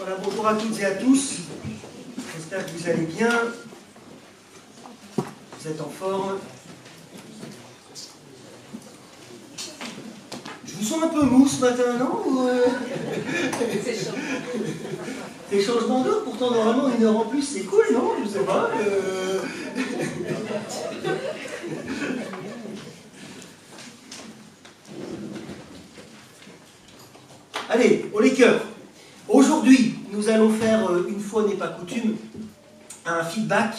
Voilà, bonjour à toutes et à tous. J'espère que vous allez bien. Vous êtes en forme. Je vous sens un peu mou ce matin, non? C'est changement d'heure, pourtant normalement 1 heure en plus c'est cool, non? Je sais pas. Allez, au les cœurs. Aujourd'hui, nous allons faire, une fois n'est pas coutume, un feedback,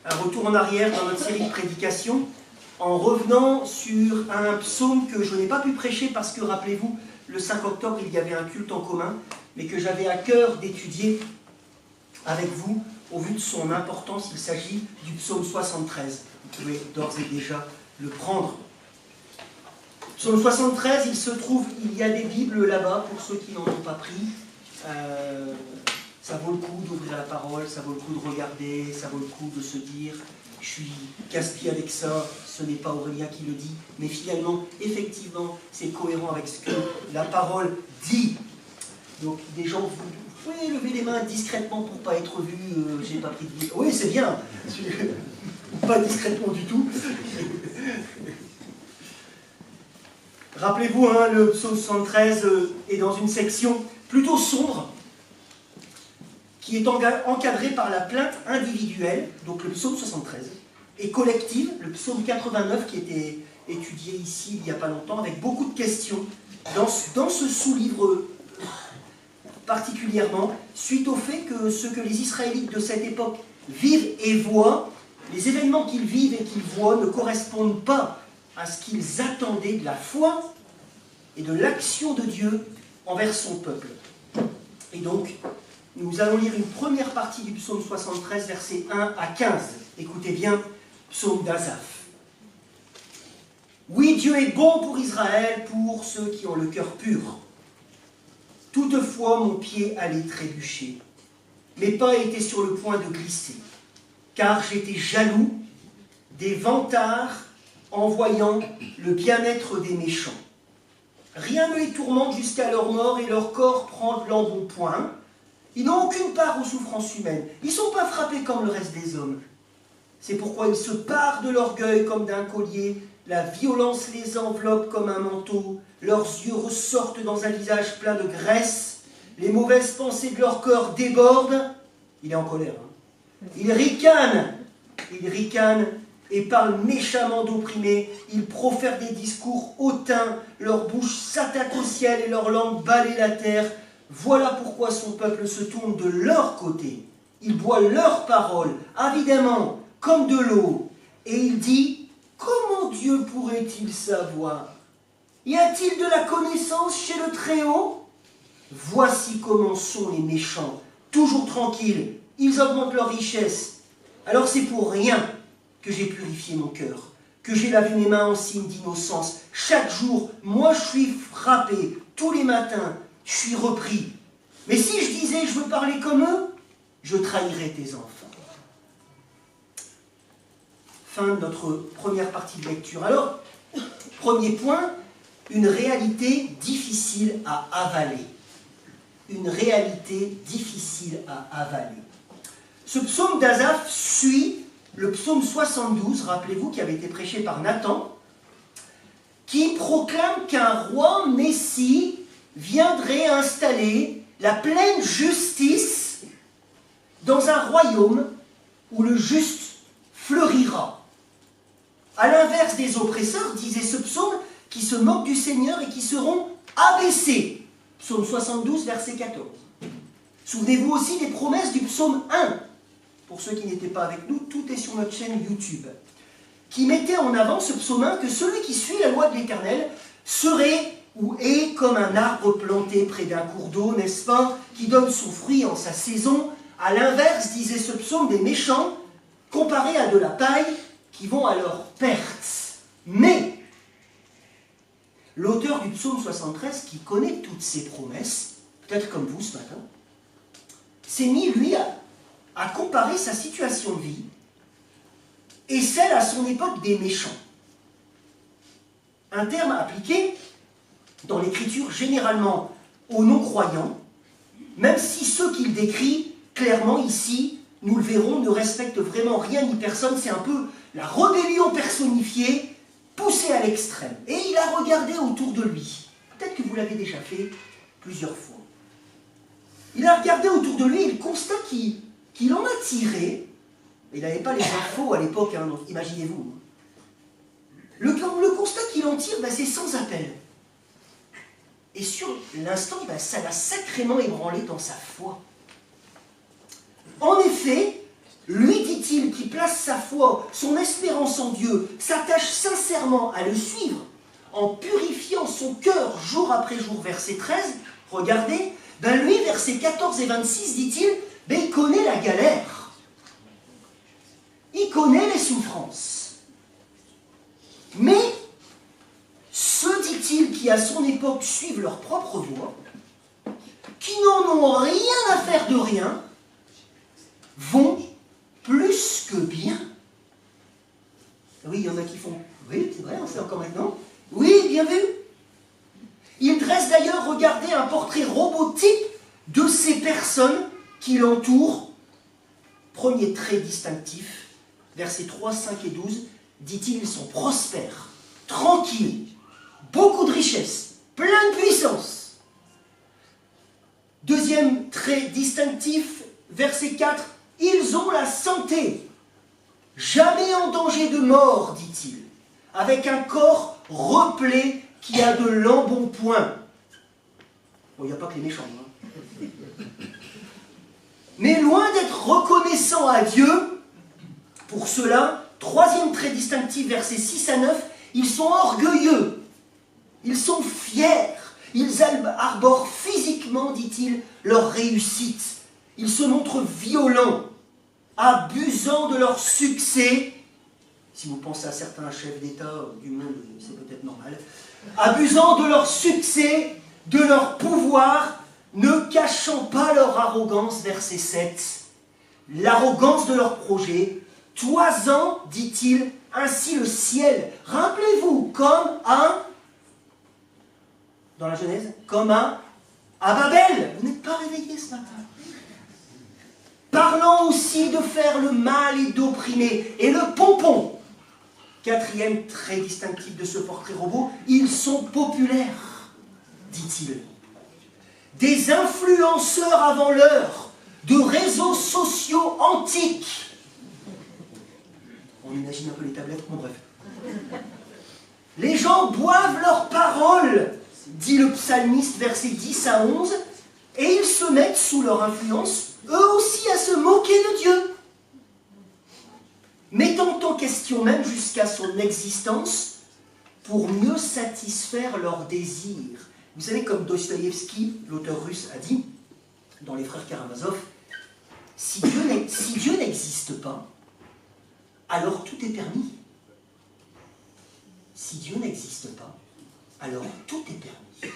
un retour en arrière dans notre série de prédications, en revenant sur un psaume que je n'ai pas pu prêcher parce que, rappelez-vous, le 5 octobre, il y avait un culte en commun, mais que j'avais à cœur d'étudier avec vous, au vu de son importance. Il s'agit du psaume 73. Vous pouvez d'ores et déjà le prendre. Psaume 73, il y a des Bibles là-bas pour ceux qui n'en ont pas pris. Ça vaut le coup d'ouvrir la parole, ça vaut le coup de regarder, ça vaut le coup de se dire « je suis casse-pied avec ça », ce n'est pas Aurélien qui le dit, mais finalement, effectivement, c'est cohérent avec ce que la parole dit. Donc des gens, vous pouvez lever les mains discrètement pour ne pas être vu, j'ai pas pris de Bible. Oui, c'est bien, pas discrètement du tout. Rappelez-vous, hein, le psaume 73 est dans une section plutôt sombre, qui est encadrée par la plainte individuelle, donc le psaume 73, et collective, le psaume 89, qui était étudié ici il n'y a pas longtemps, avec beaucoup de questions, dans ce sous-livre particulièrement, suite au fait que ce que les Israélites de cette époque vivent et voient, les événements qu'ils vivent et qu'ils voient ne correspondent pas à ce qu'ils attendaient de la foi et de l'action de Dieu envers son peuple. Et donc, nous allons lire une première partie du psaume 73, versets 1 à 15. Écoutez bien, psaume d'Asaph. Oui, Dieu est bon pour Israël, pour ceux qui ont le cœur pur. Toutefois, mon pied allait trébucher. Mes pas étaient sur le point de glisser, car j'étais jaloux des vantards en voyant le bien-être des méchants. Rien ne les tourmente jusqu'à leur mort et leur corps prend de l'embonpoint. Ils n'ont aucune part aux souffrances humaines. Ils ne sont pas frappés comme le reste des hommes. C'est pourquoi ils se parent de l'orgueil comme d'un collier. La violence les enveloppe comme un manteau. Leurs yeux ressortent dans un visage plein de graisse. Les mauvaises pensées de leur corps débordent. Il est en colère. Hein. Ils ricanent et parlent méchamment d'opprimés. Ils profèrent des discours hautains. Leur bouche s'attaque au ciel et leur langue balaie la terre. Voilà pourquoi son peuple se tourne de leur côté. Il boit leurs paroles, avidement, comme de l'eau. Et il dit, comment Dieu pourrait-il savoir? Y a-t-il de la connaissance chez le Très-Haut? Voici comment sont les méchants, toujours tranquilles, ils augmentent leur richesse. Alors c'est pour rien que j'ai purifié mon cœur, que j'ai lavé mes mains en signe d'innocence. Chaque jour, moi je suis frappé, tous les matins, je suis repris. Mais si je disais je veux parler comme eux, je trahirais tes enfants. Fin de notre première partie de lecture. Alors, premier point, une réalité difficile à avaler. Une réalité difficile à avaler. Ce psaume d'Asaph suit le psaume 72, rappelez-vous, qui avait été prêché par Nathan, qui proclame qu'un roi Messie viendrait installer la pleine justice dans un royaume où le juste fleurira. À l'inverse des oppresseurs, disait ce psaume, qui se moquent du Seigneur et qui seront abaissés. Psaume 72, verset 14. Souvenez-vous aussi des promesses du psaume 1. Pour ceux qui n'étaient pas avec nous, tout est sur notre chaîne YouTube. Qui mettait en avant ce psaume 1 que celui qui suit la loi de l'Éternel serait ou est comme un arbre planté près d'un cours d'eau, n'est-ce pas, qui donne son fruit en sa saison. À l'inverse, disait ce psaume, des méchants, comparés à de la paille, qui vont à leur perte. Mais, l'auteur du psaume 73, qui connaît toutes ces promesses, peut-être comme vous ce matin, s'est mis, lui, à comparer sa situation de vie et celle à son époque des méchants. Un terme appliqué dans l'Écriture généralement aux non-croyants, même si ceux qu'il décrit, clairement ici, nous le verrons, ne respectent vraiment rien ni personne. C'est un peu la rébellion personnifiée, poussée à l'extrême. Et il a regardé autour de lui. Peut-être que vous l'avez déjà fait plusieurs fois. Il a regardé autour de lui et il constate qu'il en a tiré. Il n'avait pas les infos à l'époque, hein, donc imaginez-vous. Le constat qu'il en tire, c'est sans appel. Et sur l'instant, ça l'a sacrément ébranlé dans sa foi. En effet, lui, dit-il, qui place sa foi, son espérance en Dieu, s'attache sincèrement à le suivre, en purifiant son cœur jour après jour, verset 13, regardez, lui, versets 14 et 26, dit-il, il connaît la galère. Il connaît les souffrances. Mais ceux, dit-il, qui à son époque suivent leur propre voie, qui n'en ont rien à faire de rien, vont plus que bien. Oui, il y en a qui font, oui, c'est vrai, on sait encore maintenant. Oui, bien vu. Il dresse d'ailleurs, regardez, un portrait robotype de ces personnes qui l'entourent. Premier trait distinctif, versets 3, 5 et 12, dit-il, ils sont prospères, tranquilles, beaucoup de richesses, plein de puissance. Deuxième trait distinctif, verset 4, ils ont la santé, jamais en danger de mort, dit-il, avec un corps replé qui a de l'embonpoint. Bon, il n'y a pas que les méchants. Hein. Mais loin d'être reconnaissant à Dieu, pour cela, troisième trait distinctif, versets 6 à 9, ils sont orgueilleux, ils sont fiers, ils arborent physiquement, dit-il, leur réussite. Ils se montrent violents, abusant de leur succès. Si vous pensez à certains chefs d'État du monde, c'est peut-être normal. Abusant de leur succès, de leur pouvoir, ne cachant pas leur arrogance, verset 7. L'arrogance de leur projet, toisant, dit-il, ainsi le ciel. Rappelez-vous, comme dans la Genèse, comme à Babel. Vous n'êtes pas réveillés ce matin. Parlant aussi de faire le mal et d'opprimer. Et le pompon, quatrième trait distinctif de ce portrait robot, ils sont populaires, dit-il. Des influenceurs avant l'heure, de réseaux sociaux antiques. On imagine un peu les tablettes, bon bref. Les gens boivent leurs paroles, dit le psalmiste, versets 10 à 11, et ils se mettent sous leur influence, eux aussi, à se moquer de Dieu, mettant en question même jusqu'à son existence pour mieux satisfaire leurs désirs. Vous savez, comme Dostoïevski, l'auteur russe, a dit, dans Les Frères Karamazov, si Dieu n'existe pas, alors tout est permis. Si Dieu n'existe pas, alors tout est permis.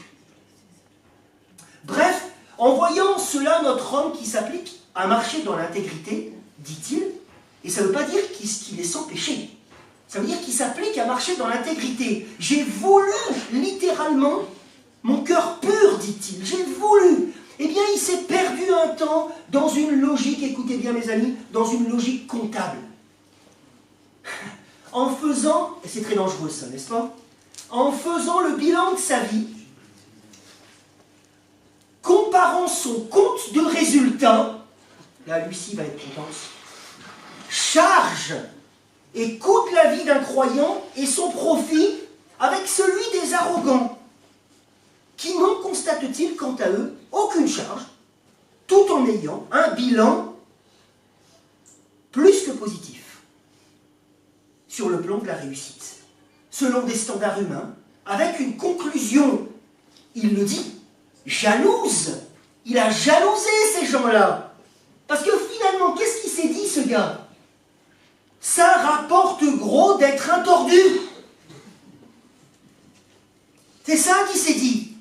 Bref, en voyant cela, notre homme qui s'applique à marcher dans l'intégrité, dit-il, et ça ne veut pas dire qu'il est sans péché. Ça veut dire qu'il s'applique à marcher dans l'intégrité. J'ai voulu, littéralement, mon cœur pur, dit-il, j'ai voulu. Eh bien, il s'est perdu un temps dans une logique, écoutez bien mes amis, dans une logique comptable. En faisant, et c'est très dangereux ça, n'est-ce pas? En faisant le bilan de sa vie, comparant son compte de résultats, là, Lucie va être contente, charge et coûte la vie d'un croyant et son profit avec celui des arrogants, qui n'ont, constate-t-il, quant à eux, aucune charge, tout en ayant un bilan plus que positif sur le plan de la réussite, selon des standards humains, avec une conclusion, il le dit, jalouse. Il a jalousé ces gens-là. Parce que finalement, qu'est-ce qu'il s'est dit, ce gars? Ça rapporte gros d'être un tordu. C'est ça qu'il s'est dit.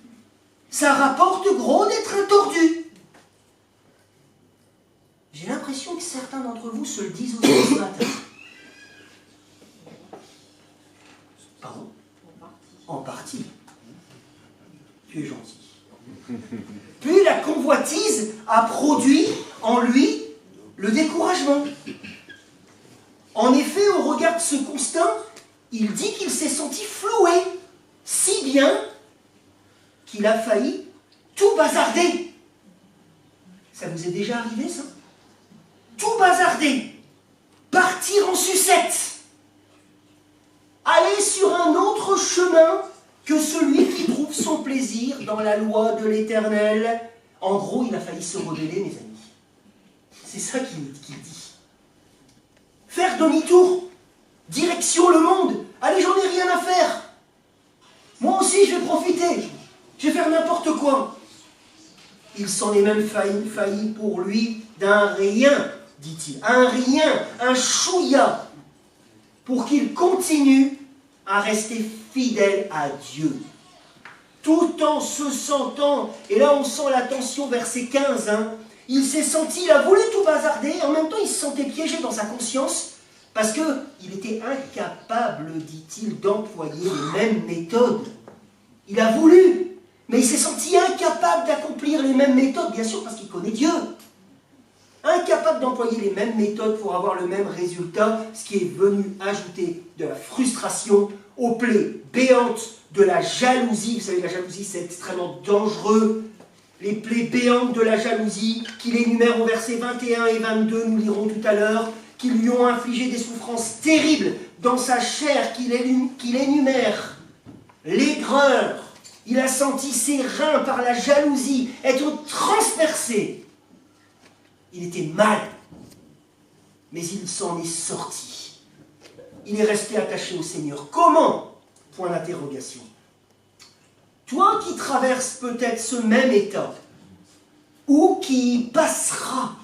Ça rapporte gros d'être un tordu. J'ai l'impression que certains d'entre vous se le disent aussi ce matin. Pardon? En partie. Tu es gentil. Puis la convoitise a produit en lui le découragement. En effet, au regard de ce constat, il dit qu'il s'est senti floué, si bien qu'il a failli tout bazarder. Ça vous est déjà arrivé, ça? Tout bazarder, partir en sucette, aller sur un autre chemin que celui qui trouve son plaisir dans la loi de l'Éternel. En gros, il a failli se rebeller, mes amis. C'est ça qu'il dit. Faire demi-tour, direction le monde. Allez, j'en ai rien à faire. Moi aussi, je vais profiter. Je vais faire n'importe quoi. Il s'en est même failli pour lui d'un rien, dit-il. Un rien, un chouïa, pour qu'il continue à rester fidèle à Dieu. Tout en se sentant, et là on sent la tension, verset 15, il s'est senti, il a voulu tout bazarder, et en même temps il se sentait piégé dans sa conscience, parce qu'il était incapable, dit-il, d'employer les mêmes méthodes. Il a voulu, mais il s'est senti incapable d'accomplir les mêmes méthodes, bien sûr parce qu'il connaît Dieu. Incapable d'employer les mêmes méthodes pour avoir le même résultat, ce qui est venu ajouter de la frustration aux plaies béantes de la jalousie. Vous savez, la jalousie, c'est extrêmement dangereux. Les plaies béantes de la jalousie, qu'il énumère au verset 21 et 22, nous lirons tout à l'heure, qui lui ont infligé des souffrances terribles dans sa chair, qu'il énumère. L'aigreur, il a senti ses reins par la jalousie être transpercés. Il était mal, mais il s'en est sorti. Il est resté attaché au Seigneur. Comment? Point d'interrogation. Toi qui traverses peut-être ce même état, ou qui y passera,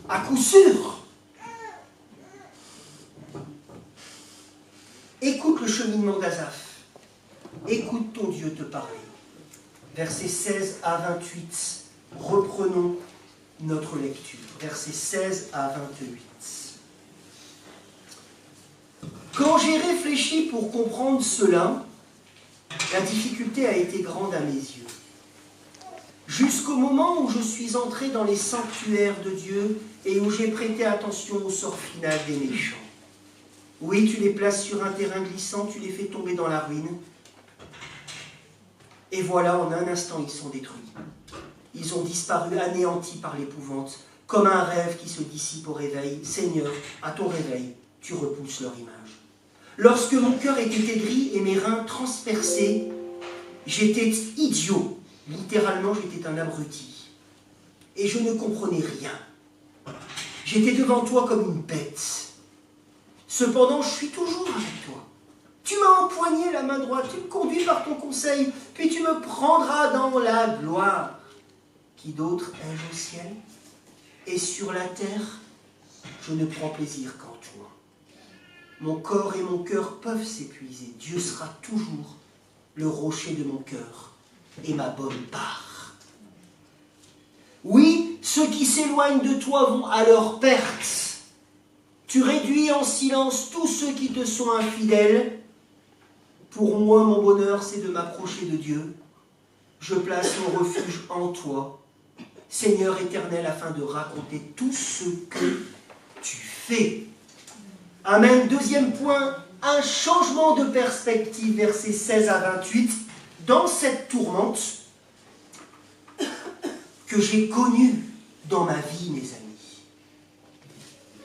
à coup sûr, écoute le cheminement d'Asaph. Écoute ton Dieu te parler. Versets 16 à 28. Reprenons notre lecture. Versets 16 à 28. Quand j'ai réfléchi pour comprendre cela, la difficulté a été grande à mes yeux. Jusqu'au moment où je suis entré dans les sanctuaires de Dieu et où j'ai prêté attention au sort final des méchants. Oui, tu les places sur un terrain glissant, tu les fais tomber dans la ruine. Et voilà, en un instant, ils sont détruits. Ils ont disparu, anéantis par l'épouvante, comme un rêve qui se dissipe au réveil. Seigneur, à ton réveil, tu repousses leur image. Lorsque mon cœur était aigri et mes reins transpercés, j'étais idiot. Littéralement, j'étais un abruti. Et je ne comprenais rien. J'étais devant toi comme une bête. Cependant, je suis toujours avec toi. Tu m'as empoigné la main droite, tu me conduis par ton conseil, puis tu me prendras dans la gloire. Qui d'autre ai-je au ciel? Et sur la terre, je ne prends plaisir qu'en toi. Mon corps et mon cœur peuvent s'épuiser. Dieu sera toujours le rocher de mon cœur et ma bonne part. Oui, ceux qui s'éloignent de toi vont à leur perte. Tu réduis en silence tous ceux qui te sont infidèles. Pour moi, mon bonheur, c'est de m'approcher de Dieu. Je place mon refuge en toi, Seigneur éternel, afin de raconter tout ce que tu fais. Amen. Deuxième point, un changement de perspective, versets 16 à 28, dans cette tourmente que j'ai connue dans ma vie, mes amis,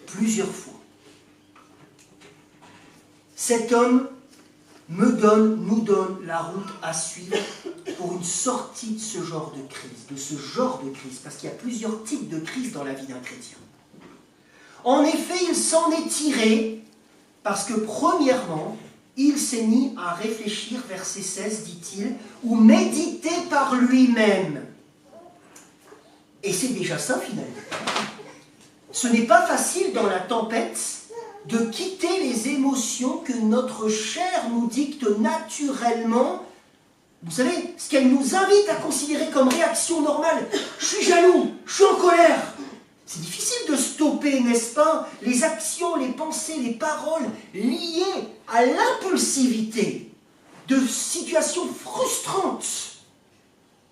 plusieurs fois. Cet homme nous donne la route à suivre pour une sortie de ce genre de crise, parce qu'il y a plusieurs types de crises dans la vie d'un chrétien. En effet, il s'en est tiré parce que, premièrement, il s'est mis à réfléchir, verset 16, dit-il, ou méditer par lui-même. Et c'est déjà ça, finalement. Ce n'est pas facile dans la tempête de quitter les émotions que notre chair nous dicte naturellement. Vous savez, ce qu'elle nous invite à considérer comme réaction normale. Je suis jaloux, je suis en colère. C'est difficile de stopper, n'est-ce pas, les actions, les pensées, les paroles liées à l'impulsivité de situations frustrantes.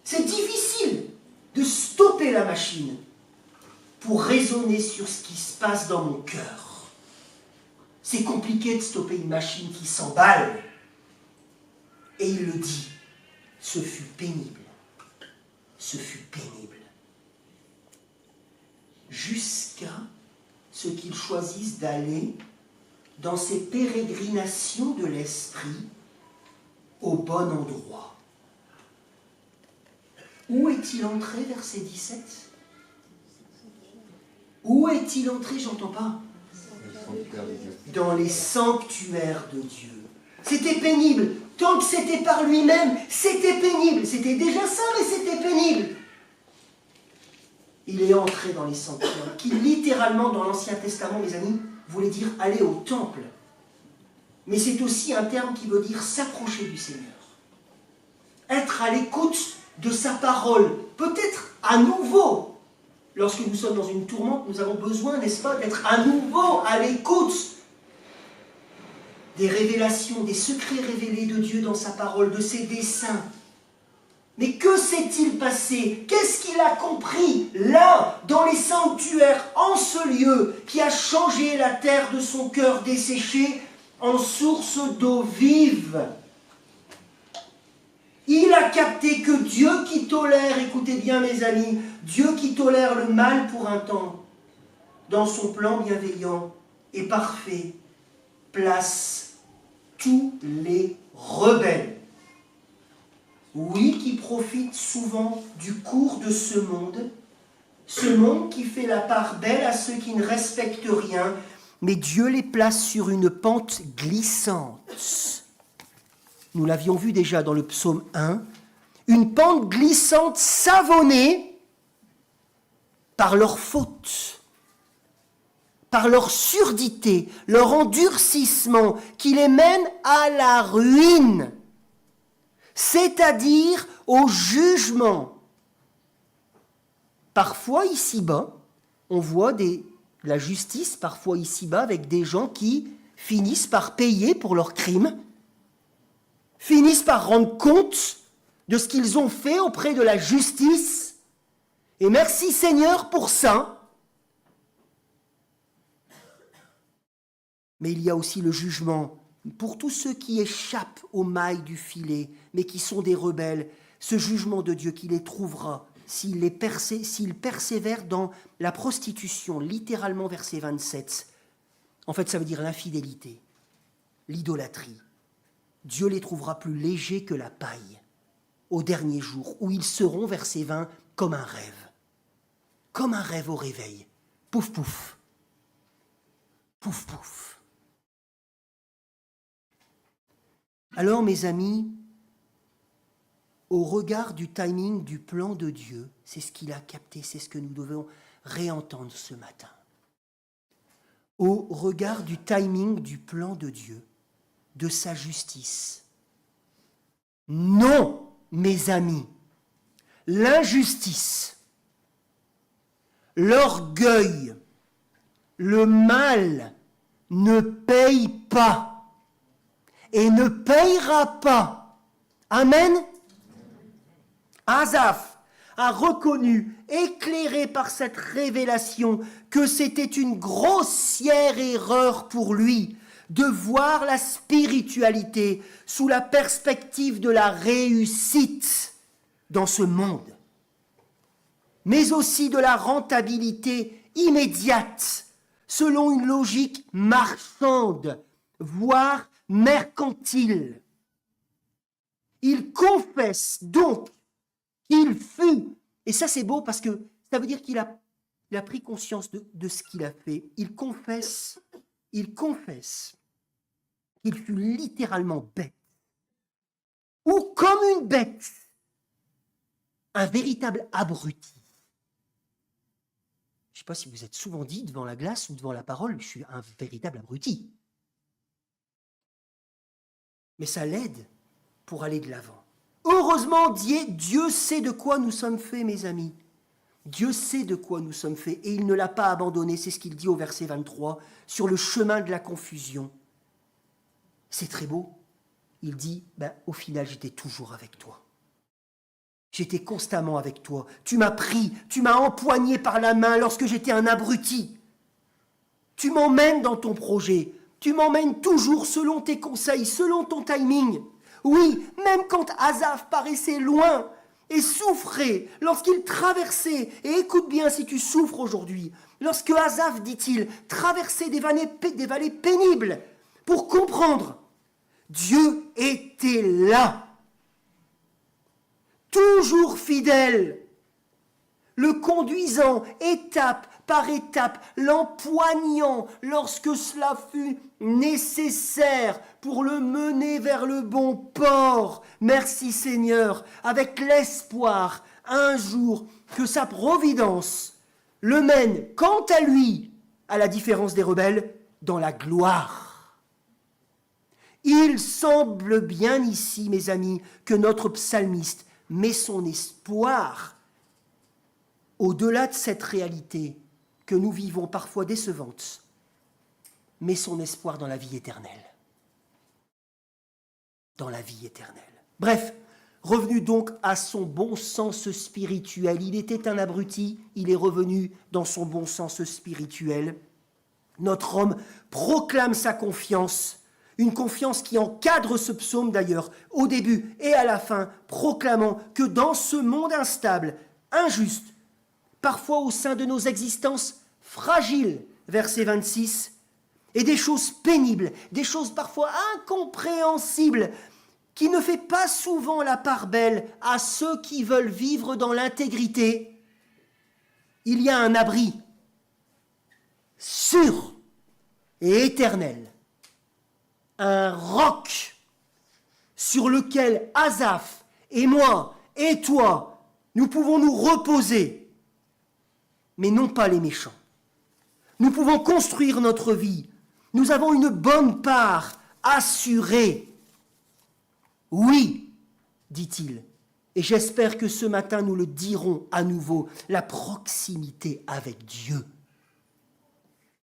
C'est difficile. de stopper la machine pour raisonner sur ce qui se passe dans mon cœur. C'est compliqué de stopper une machine qui s'emballe. Et il le dit, ce fut pénible. Ce fut pénible. Jusqu'à ce qu'il choisisse d'aller dans ces pérégrinations de l'esprit au bon endroit. Où est-il entré, verset 17? Où est-il entré, j'entends pas? Dans les sanctuaires de Dieu. C'était pénible. Tant que c'était par lui-même, c'était pénible. C'était déjà ça, mais c'était pénible. Il est entré dans les sanctuaires, qui littéralement, dans l'Ancien Testament, mes amis, voulait dire aller au temple. Mais c'est aussi un terme qui veut dire s'approcher du Seigneur. Être à l'écoute de sa parole. Peut-être à nouveau. Lorsque nous sommes dans une tourmente, nous avons besoin, n'est-ce pas, d'être à nouveau à l'écoute des révélations, des secrets révélés de Dieu dans sa parole, de ses desseins. Mais que s'est-il passé? Qu'est-ce qu'il a compris là, dans les sanctuaires, en ce lieu, qui a changé la terre de son cœur desséché en source d'eau vive? Il a capté que Dieu qui tolère, écoutez bien mes amis, Dieu qui tolère le mal pour un temps, dans son plan bienveillant et parfait, place tous les rebelles. Oui, qui profitent souvent du cours de ce monde qui fait la part belle à ceux qui ne respectent rien, mais Dieu les place sur une pente glissante. Nous l'avions vu déjà dans le psaume 1, une pente glissante savonnée par leur faute, par leur surdité, leur endurcissement, qui les mène à la ruine, c'est-à-dire au jugement. Parfois ici-bas, on voit la justice, parfois ici-bas, avec des gens qui finissent par payer pour leurs crimes, finissent par rendre compte de ce qu'ils ont fait auprès de la justice. Et merci Seigneur pour ça. Mais il y a aussi le jugement pour tous ceux qui échappent aux mailles du filet, mais qui sont des rebelles. Ce jugement de Dieu qui les trouvera s'ils persévèrent dans la prostitution, littéralement verset 27. En fait, ça veut dire l'infidélité, l'idolâtrie. Dieu les trouvera plus légers que la paille au dernier jour, où ils seront, verset 20, comme un rêve. Comme un rêve au réveil. Pouf, pouf. Pouf, pouf. Alors, mes amis, au regard du timing du plan de Dieu, c'est ce qu'il a capté, c'est ce que nous devons réentendre ce matin. Au regard du timing du plan de Dieu, de sa justice. Non, mes amis, l'injustice, l'orgueil, le mal ne paye pas et ne payera pas. Amen. Asaph a reconnu, éclairé par cette révélation, que c'était une grossière erreur pour lui de voir la spiritualité sous la perspective de la réussite dans ce monde, mais aussi de la rentabilité immédiate selon une logique marchande, voire mercantile. Il confesse donc qu'il fut, et ça c'est beau parce que ça veut dire qu'il a pris conscience de ce qu'il a fait. Il confesse qu'il fut littéralement bête, ou comme une bête, un véritable abruti. Je ne sais pas si vous êtes souvent dit devant la glace ou devant la parole, je suis un véritable abruti. Mais ça l'aide pour aller de l'avant. Heureusement, Dieu sait de quoi nous sommes faits, mes amis. Dieu sait de quoi nous sommes faits et il ne l'a pas abandonné, c'est ce qu'il dit au verset 23, sur le chemin de la confusion. C'est très beau. Il dit, au final, j'étais toujours avec toi. J'étais constamment avec toi. Tu m'as pris, tu m'as empoigné par la main lorsque j'étais un abruti. Tu m'emmènes dans ton projet. Tu m'emmènes toujours selon tes conseils, selon ton timing. Oui, même quand Asaph paraissait loin et souffrait, lorsqu'il traversait, et écoute bien si tu souffres aujourd'hui, lorsque Asaph, dit-il, traversait des vallées pénibles pour comprendre, Dieu était là, toujours fidèle, le conduisant étape par étape, l'empoignant lorsque cela fut nécessaire pour le mener vers le bon port. Merci Seigneur, avec l'espoir un jour que sa providence le mène, quant à lui, à la différence des rebelles, dans la gloire. Il semble bien ici, mes amis, que notre psalmiste met son espoir au-delà de cette réalité que nous vivons parfois décevante, met son espoir dans la vie éternelle. Dans la vie éternelle. Bref, revenu donc à son bon sens spirituel. Il était un abruti, il est revenu dans son bon sens spirituel. Notre homme proclame sa confiance, une confiance qui encadre ce psaume d'ailleurs, au début et à la fin, proclamant que dans ce monde instable, injuste, parfois au sein de nos existences fragiles, verset 26, et des choses pénibles, des choses parfois incompréhensibles, qui ne fait pas souvent la part belle à ceux qui veulent vivre dans l'intégrité, il y a un abri sûr et éternel, un roc sur lequel Asaph et moi et toi, nous pouvons nous reposer, mais non pas les méchants. Nous pouvons construire notre vie. Nous avons une bonne part assurée. Oui, dit-il, et j'espère que ce matin nous le dirons à nouveau, la proximité avec Dieu.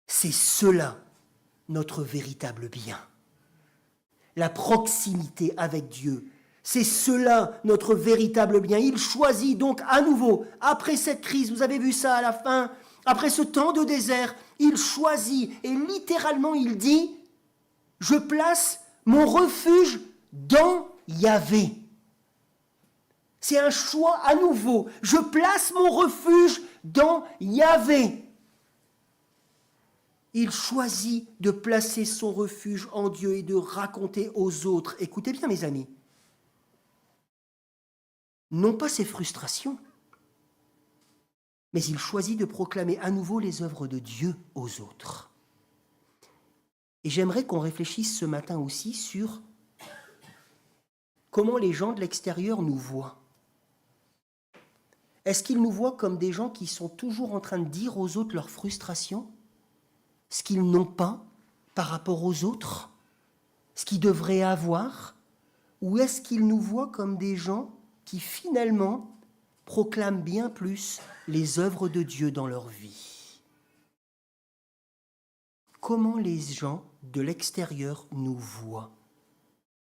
C'est cela notre véritable bien. La proximité avec Dieu. C'est cela notre véritable bien. Il choisit donc à nouveau, après cette crise, vous avez vu ça à la fin, après ce temps de désert, il choisit et littéralement il dit « Je place mon refuge dans Yahvé ». C'est un choix à nouveau. Je place mon refuge dans Yahvé. Il choisit de placer son refuge en Dieu et de raconter aux autres. Écoutez bien mes amis. Non pas ses frustrations, mais il choisit de proclamer à nouveau les œuvres de Dieu aux autres. Et j'aimerais qu'on réfléchisse ce matin aussi sur comment les gens de l'extérieur nous voient. Est-ce qu'ils nous voient comme des gens qui sont toujours en train de dire aux autres leurs frustrations, ce qu'ils n'ont pas par rapport aux autres, ce qu'ils devraient avoir, ou est-ce qu'ils nous voient comme des gens qui finalement proclament bien plus les œuvres de Dieu dans leur vie? Comment les gens de l'extérieur nous voient?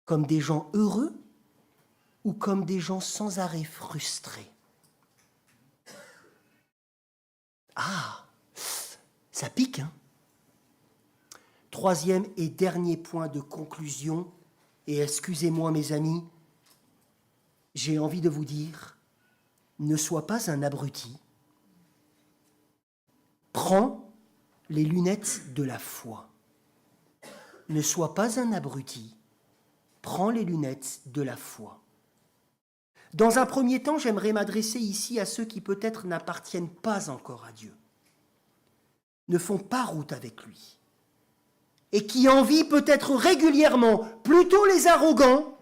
Comme des gens heureux ou comme des gens sans arrêt frustrés? Ah, ça pique, hein? Troisième et dernier point de conclusion, et excusez-moi mes amis, j'ai envie de vous dire, ne sois pas un abruti. Prends les lunettes de la foi. Ne sois pas un abruti. Prends les lunettes de la foi. Dans un premier temps, j'aimerais m'adresser ici à ceux qui peut-être n'appartiennent pas encore à Dieu, ne font pas route avec lui, et qui envient peut-être régulièrement plutôt les arrogants,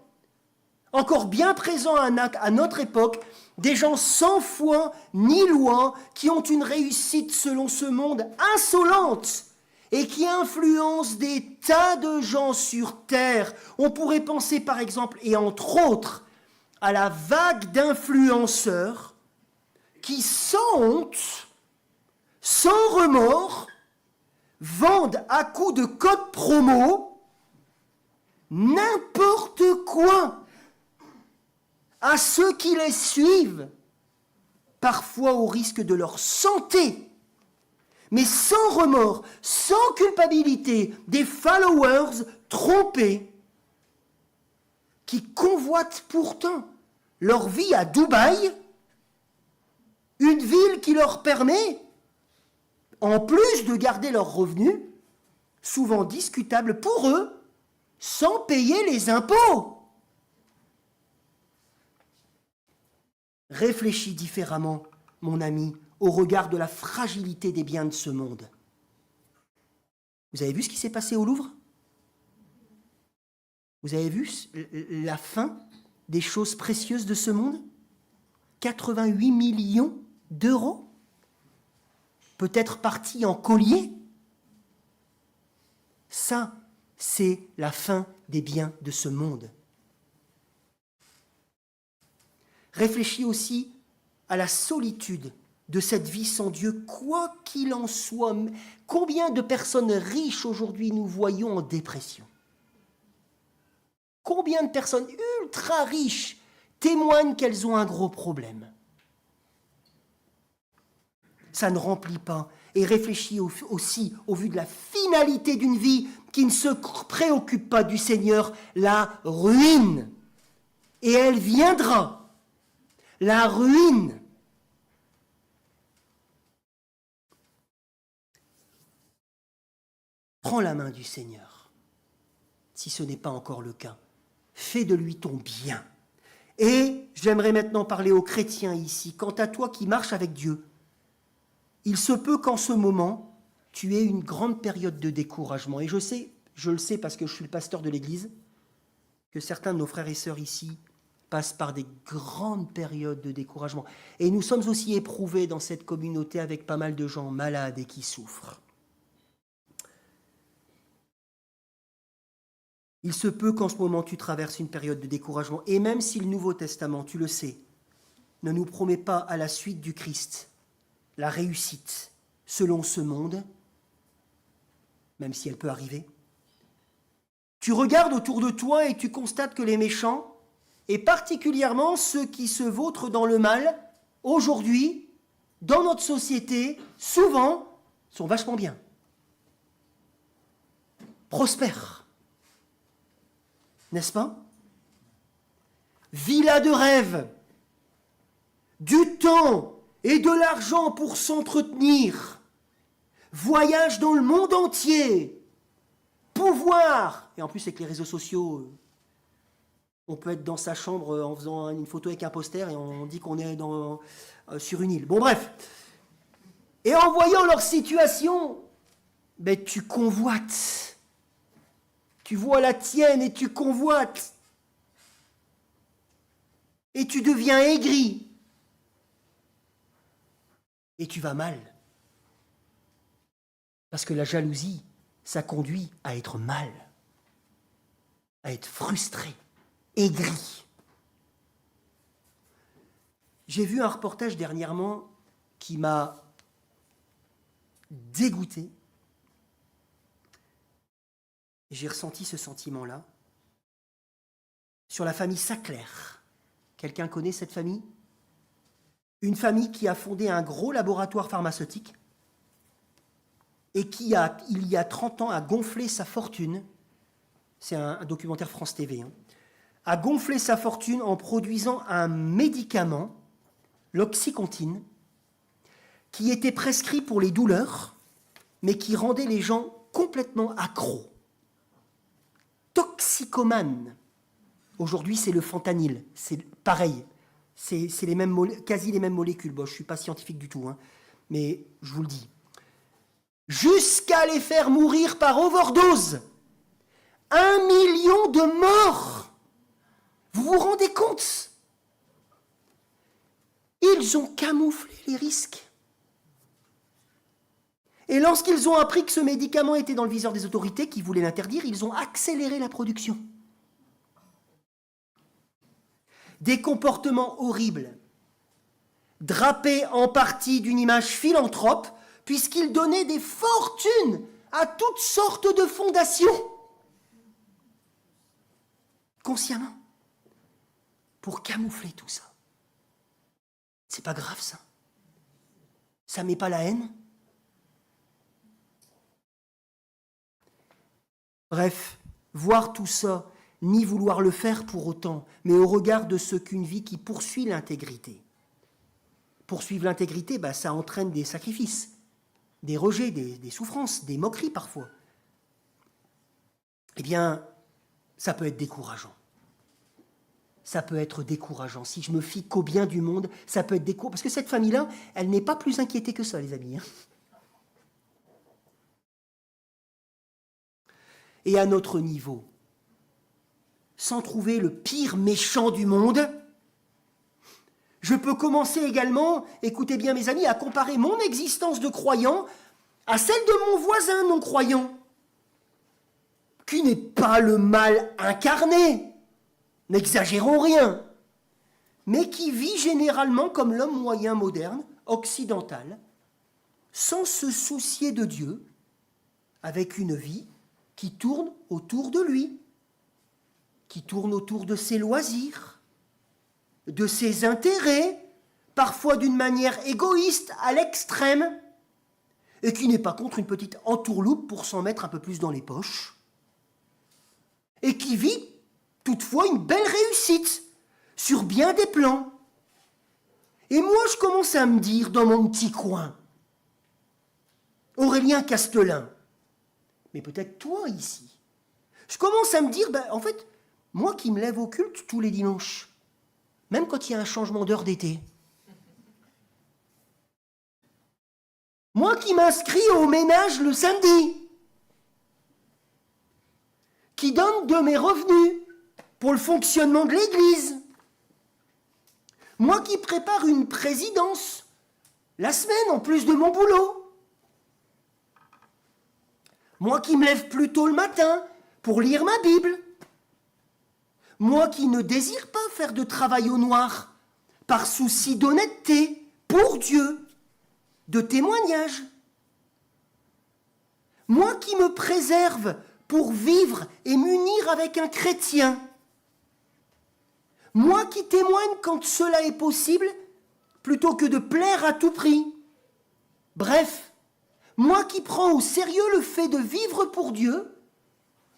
encore bien présents à notre époque, des gens sans foi ni loi, qui ont une réussite selon ce monde insolente et qui influencent des tas de gens sur terre. On pourrait penser par exemple, et entre autres, à la vague d'influenceurs qui, sans honte, sans remords, vendent à coups de code promo n'importe quoi à ceux qui les suivent, parfois au risque de leur santé, mais sans remords, sans culpabilité, des followers trompés qui convoitent pourtant leur vie à Dubaï, une ville qui leur permet, en plus de garder leurs revenus, souvent discutables pour eux, sans payer les impôts. Réfléchis différemment, mon ami, au regard de la fragilité des biens de ce monde. Vous avez vu ce qui s'est passé au Louvre? Vous avez vu la fin des choses précieuses de ce monde? 88 millions d'euros, peut-être partis en collier. Ça, c'est la fin des biens de ce monde. Réfléchis aussi à la solitude de cette vie sans Dieu, quoi qu'il en soit. Combien de personnes riches aujourd'hui nous voyons en dépression? Combien de personnes ultra riches témoignent qu'elles ont un gros problème? Ça ne remplit pas. Et réfléchis aussi au vu de la finalité d'une vie qui ne se préoccupe pas du Seigneur, la ruine. Et elle viendra. La ruine. Prends la main du Seigneur, si ce n'est pas encore le cas. Fais de lui ton bien. Et j'aimerais maintenant parler aux chrétiens ici. Quant à toi qui marches avec Dieu, il se peut qu'en ce moment, tu aies une grande période de découragement. Et je le sais parce que je suis le pasteur de l'Église, que certains de nos frères et sœurs ici passent par des grandes périodes de découragement. Et nous sommes aussi éprouvés dans cette communauté avec pas mal de gens malades et qui souffrent. Il se peut qu'en ce moment tu traverses une période de découragement. Et même si le Nouveau Testament, tu le sais, ne nous promet pas à la suite du Christ la réussite selon ce monde, même si elle peut arriver, tu regardes autour de toi et tu constates que les méchants, et particulièrement ceux qui se vautrent dans le mal, aujourd'hui, dans notre société, souvent, sont vachement bien. Prospèrent. N'est-ce pas? Villa de rêve, du temps et de l'argent pour s'entretenir, voyage dans le monde entier, pouvoir. Et en plus, avec les réseaux sociaux, on peut être dans sa chambre en faisant une photo avec un poster et on dit qu'on est sur une île. Bon, bref. Et en voyant leur situation, ben, tu convoites. Tu vois la tienne et tu convoites. Et tu deviens aigri. Et tu vas mal. Parce que la jalousie, ça conduit à être mal, à être frustré, aigri. J'ai vu un reportage dernièrement qui m'a dégoûté. J'ai ressenti ce sentiment-là. Sur la famille Sackler. Quelqu'un connaît cette famille? Une famille qui a fondé un gros laboratoire pharmaceutique et qui, il y a 30 ans, a gonflé sa fortune. C'est un documentaire France TV. A gonflé sa fortune en produisant un médicament, l'Oxycontin, qui était prescrit pour les douleurs, mais qui rendait les gens complètement accros. Toxicomane. Aujourd'hui, c'est le fentanyl. C'est pareil. C'est quasi les mêmes molécules. Bon, je ne suis pas scientifique du tout, mais je vous le dis. Jusqu'à les faire mourir par overdose. 1 million de morts. Vous vous rendez compte? Ils ont camouflé les risques. Et lorsqu'ils ont appris que ce médicament était dans le viseur des autorités qui voulaient l'interdire, ils ont accéléré la production. Des comportements horribles, drapés en partie d'une image philanthrope, puisqu'ils donnaient des fortunes à toutes sortes de fondations. Consciemment. pour camoufler tout ça. C'est pas grave ça. Ça met pas la haine. Bref, voir tout ça, ni vouloir le faire pour autant, mais au regard de ce qu'une vie qui poursuit l'intégrité. Poursuivre l'intégrité, ça entraîne des sacrifices, des rejets, des souffrances, des moqueries parfois. Eh bien, ça peut être décourageant. Ça peut être décourageant. Si je me fie qu'au bien du monde, ça peut être décourageant. Parce que cette famille-là, elle n'est pas plus inquiétée que ça, les amis. Et à notre niveau, sans trouver le pire méchant du monde, je peux commencer également, écoutez bien mes amis, à comparer mon existence de croyant à celle de mon voisin non-croyant, qui n'est pas le mal incarné, n'exagérons rien, mais qui vit généralement comme l'homme moyen moderne, occidental, sans se soucier de Dieu, avec une vie qui tourne autour de lui, qui tourne autour de ses loisirs, de ses intérêts, parfois d'une manière égoïste à l'extrême, et qui n'est pas contre une petite entourloupe pour s'en mettre un peu plus dans les poches, et qui vit toutefois une belle réussite sur bien des plans. Et moi, je commence à me dire dans mon petit coin, Aurélien Castelin, mais peut-être toi ici, je commence à me dire, en fait, moi qui me lève au culte tous les dimanches, même quand il y a un changement d'heure d'été, moi qui m'inscris au ménage le samedi, qui donne de mes revenus pour le fonctionnement de l'Église, moi qui prépare une présidence la semaine en plus de mon boulot, moi qui me lève plus tôt le matin pour lire ma Bible, moi qui ne désire pas faire de travail au noir par souci d'honnêteté pour Dieu, de témoignage, moi qui me préserve pour vivre et m'unir avec un chrétien, moi qui témoigne quand cela est possible plutôt que de plaire à tout prix, bref, moi qui prends au sérieux le fait de vivre pour Dieu,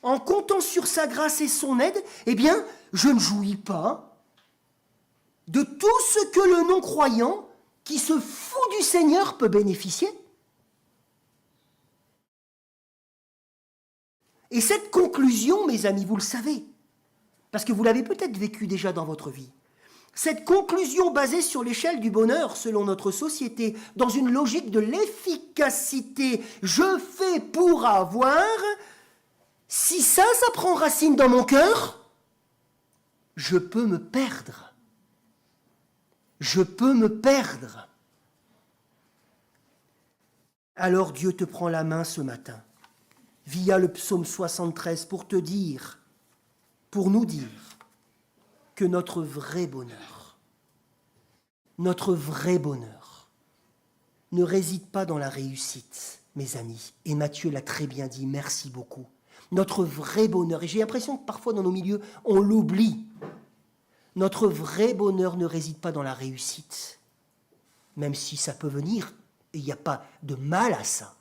en comptant sur sa grâce et son aide, eh bien, je ne jouis pas de tout ce que le non-croyant qui se fout du Seigneur peut bénéficier. Et cette conclusion, mes amis, vous le savez, parce que vous l'avez peut-être vécu déjà dans votre vie, cette conclusion basée sur l'échelle du bonheur selon notre société, dans une logique de l'efficacité, je fais pour avoir, si ça prend racine dans mon cœur, je peux me perdre. Je peux me perdre. Alors Dieu te prend la main ce matin, via le psaume 73, pour te dire, pour nous dire, que notre vrai bonheur ne réside pas dans la réussite, mes amis. Et Matthieu l'a très bien dit, merci beaucoup. Notre vrai bonheur, et j'ai l'impression que parfois dans nos milieux, on l'oublie. Notre vrai bonheur ne réside pas dans la réussite, même si ça peut venir, et il n'y a pas de mal à ça.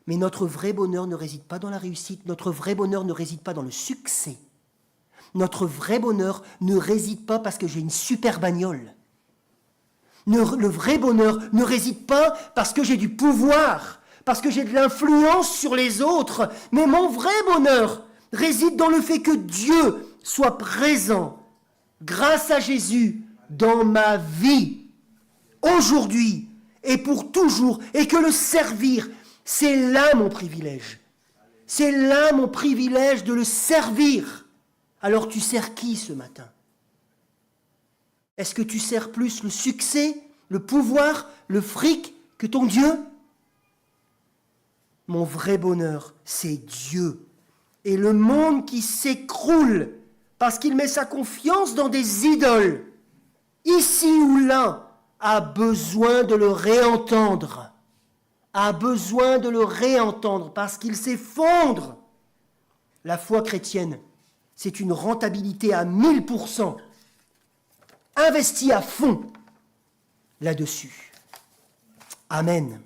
Mais notre vrai bonheur ne réside pas dans la réussite, notre vrai bonheur ne réside pas dans le succès. Notre vrai bonheur ne réside pas parce que j'ai une super bagnole. Le vrai bonheur ne réside pas parce que j'ai du pouvoir, parce que j'ai de l'influence sur les autres. Mais mon vrai bonheur réside dans le fait que Dieu soit présent, grâce à Jésus, dans ma vie, aujourd'hui et pour toujours, et que le servir, c'est là mon privilège. C'est là mon privilège de le servir. Alors tu sers qui ce matin? Est-ce que tu sers plus le succès, le pouvoir, le fric que ton Dieu? Mon vrai bonheur, c'est Dieu. Et le monde qui s'écroule parce qu'il met sa confiance dans des idoles, ici ou là, a besoin de le réentendre. A besoin de le réentendre parce qu'il s'effondre. La foi chrétienne, c'est une rentabilité à 1000%. investi à fond là-dessus. Amen.